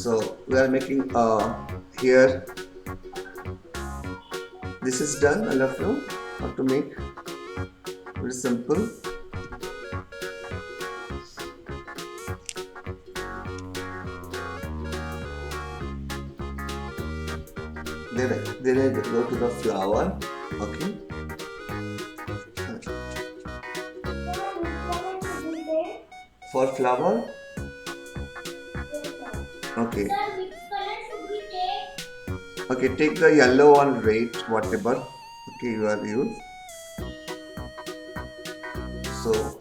So we are making here. This is done. All of you how to make. Very simple. Then I go to the flower. Okay. For flower. Okay. Okay, take the yellow or red, whatever. Okay, you are used. So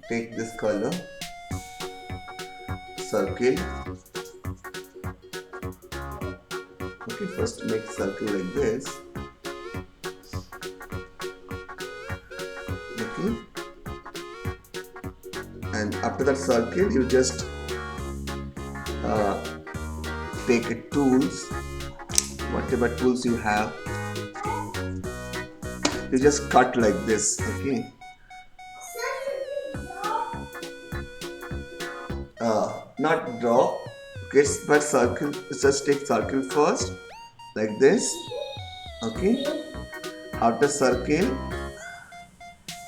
take this color, circle. Okay, first make circle like this. Okay, and after that circle, you just take tools, whatever tools you have. You just cut like this. Okay. Not draw, okay, but circle. Just take circle first, like this. Okay. After circle,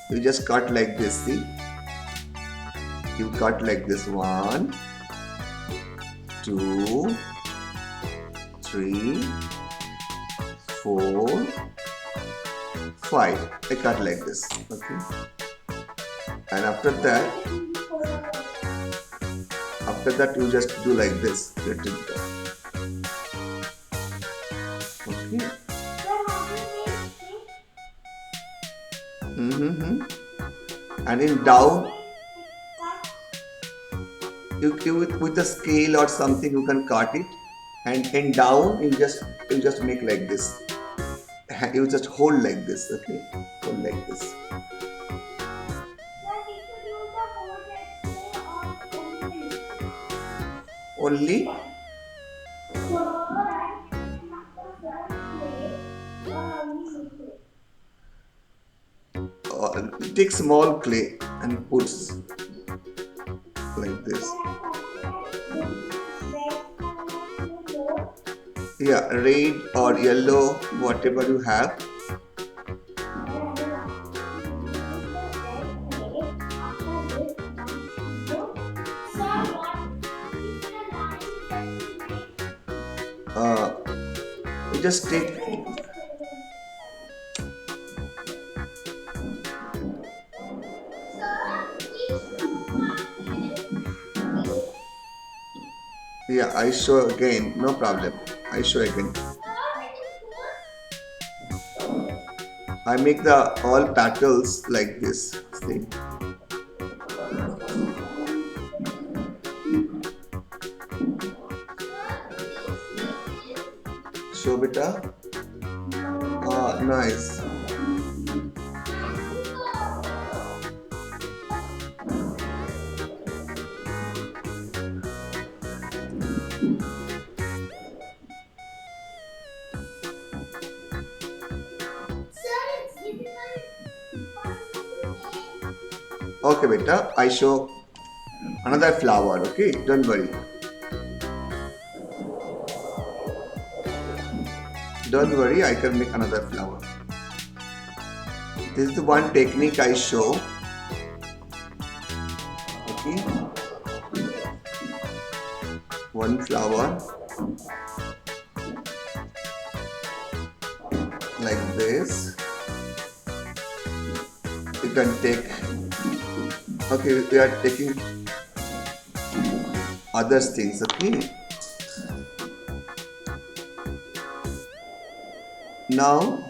you just cut like this. See, you cut like this. 1, 2, 3, 4, 5. I cut like this. Okay. And after that you just do like this. Let it go. Okay. And in down, you with a scale or something you can cut it. And in down you just make like this. You just hold like this. Okay. Hold like this. Only take small clay and puts like this. Yeah, red or yellow, whatever you have. You just take yeah, I show again, no problem. I show again. I make the all petals like this. See? Show beta. Ah, nice. Okay, beta. I show another flower. Okay, don't worry. Don't worry, I can make another flower. This is the one technique I show. Okay. One flower. Like this. You can take. Okay, we are taking other things. Okay. Now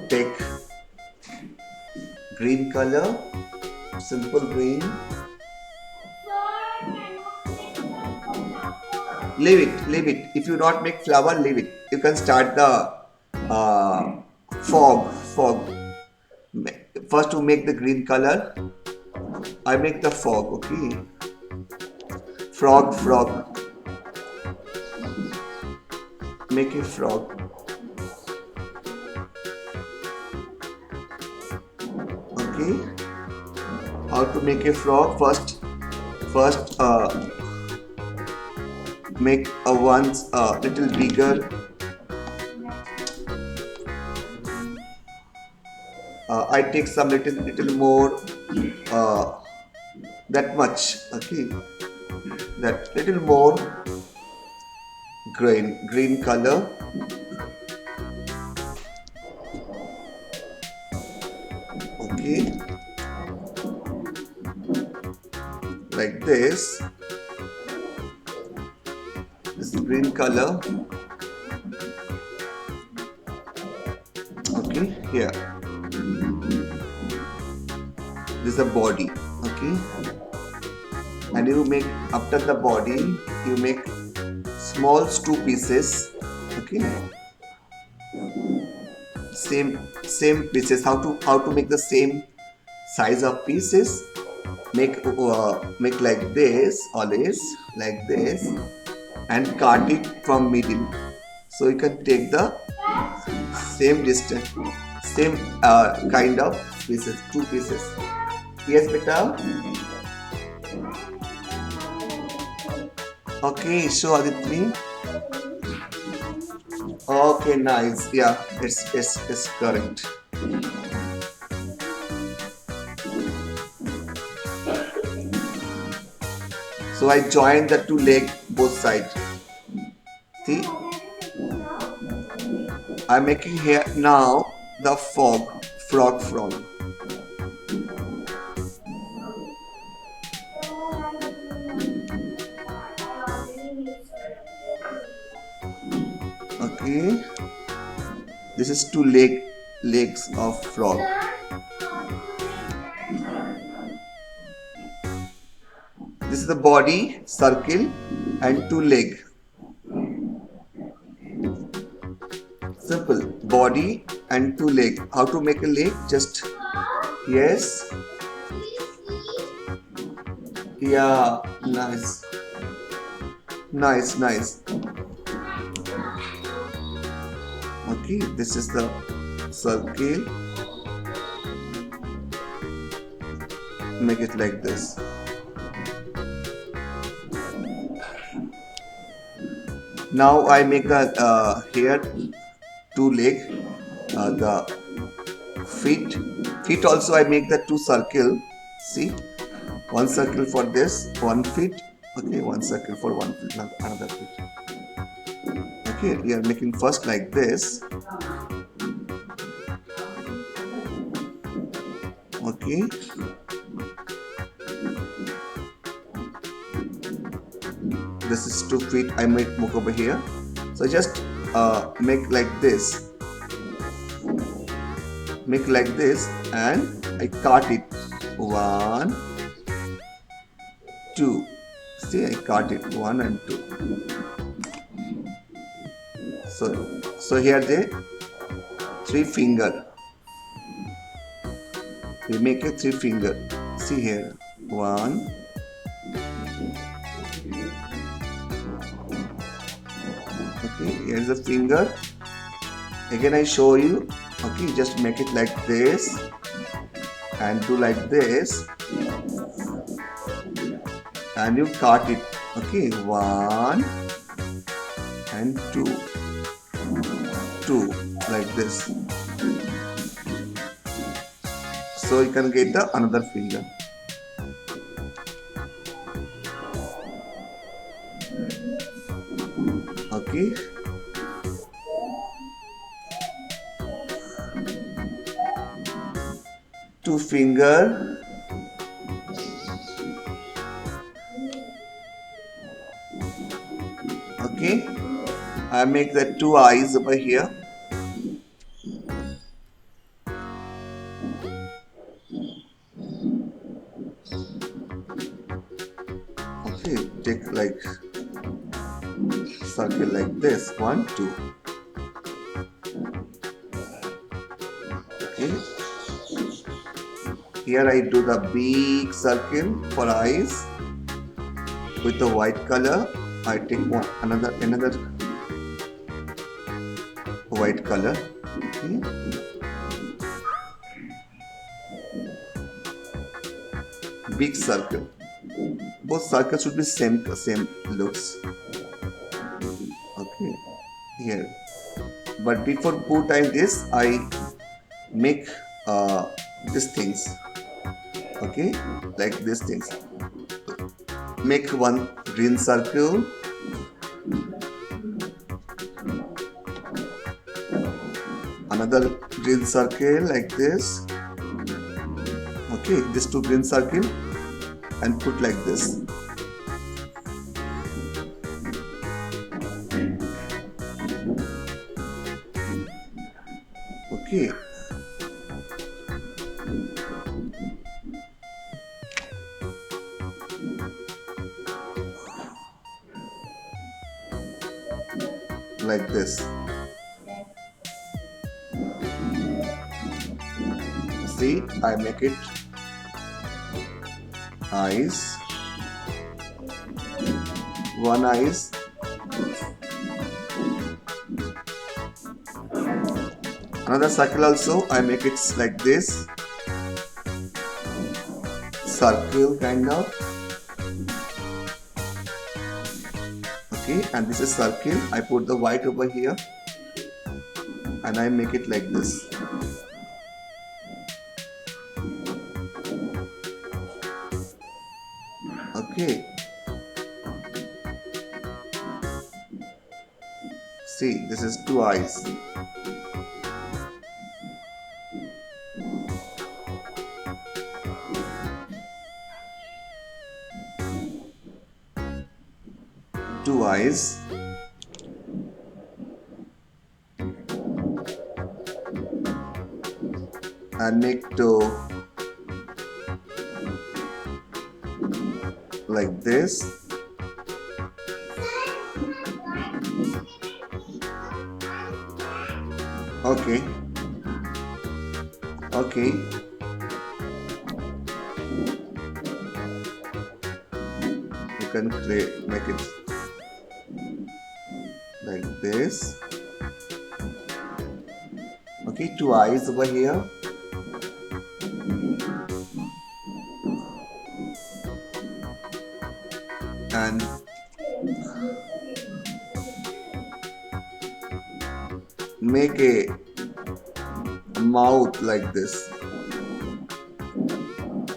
take green color, simple green. Leave it. If you not make flower, leave it. You can start the fog. First to make the green color, I make the fog. Okay. Frog. Make a frog. Okay. how to make a frog. First make a one's little bigger. I take some little more, that much, okay, that little more green color. Okay, like this green color. Okay, here this is the body. Okay, and you make, after the body you make small two pieces. Okay, same pieces. How to make the same size of pieces? Make like this, always like this, and cut it from middle, so you can take the same distance, same kind of pieces, two pieces. Yes, beta. Okay, show Aditri. Okay, nice. Yeah, it's correct. So I join the two leg both sides. See, I'm making here now the frog frog. Okay, this is two legs of frog. This is the body, circle, and two leg. Simple, body and two leg. How to make a leg? Just, yes, yeah, nice. Okay, this is the circle. Make it like this. Now I make the here two leg, the feet also I make the two circle. See, one circle for this, one feet. Okay, one circle for one feet, another feet. Okay, we are making first like this. Okay, this is 2 feet. I make over here, so just make like this, and I cut it. 1, 2. See, I cut it 1 and 2. So here the 3 finger. We make a 3 finger. See here, 1. Okay, here's the finger. Again I show you. Okay, just make it like this and do like this, and you cut it. Okay, 1 and 2, like this. So you can get the another finger. Okay, two finger. Okay, I make the 2 eyes over here. Okay, take like circle like this, 1, 2. Okay, here I do the big circle for eyes with the white color. I take another white color. Okay. big circle. Both circles should be same looks. Okay, here. But before putting this, I make these things. Okay, like these things. Make one green circle. Another green circle like this. Okay, these two green circle and put like this. Okay. Like this. See, I make it eyes, one eyes, another circle also I make it like this, circle kind of. Okay, and this is circle. I put the white over here and I make it like this. Okay, see, this is two eyes. Two eyes. And make two like this. Okay. Okay. You can make it like this. Okay, two eyes over here. And make a mouth like this.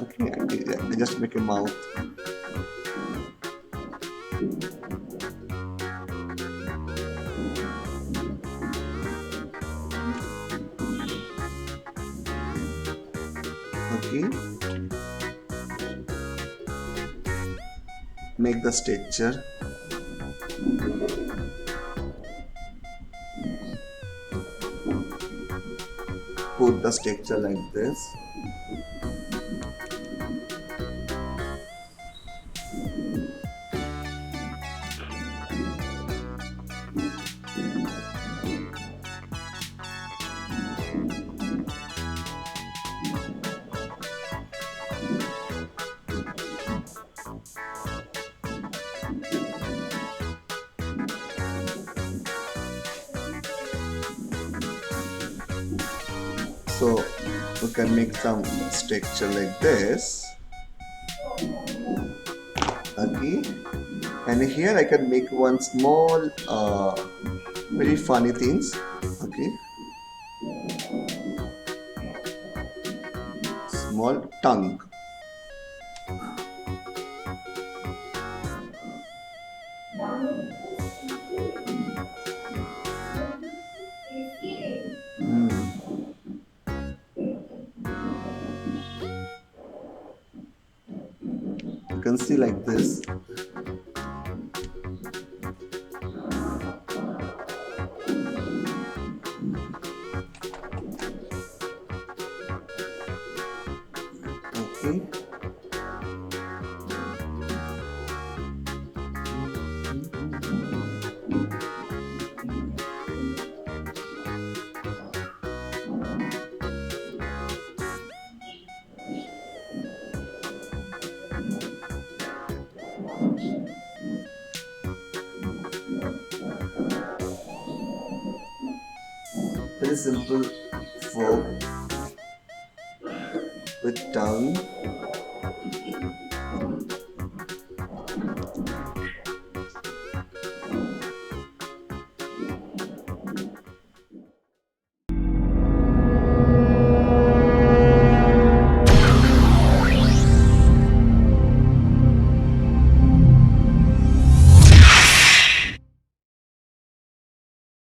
Okay, I just make a mouth. Okay, make the texture. Put the texture like this. So we can make some texture like this. Okay, and here I can make one small very funny things. Okay, small tongue. You can see like this. Okay. Very simple fork with tongue.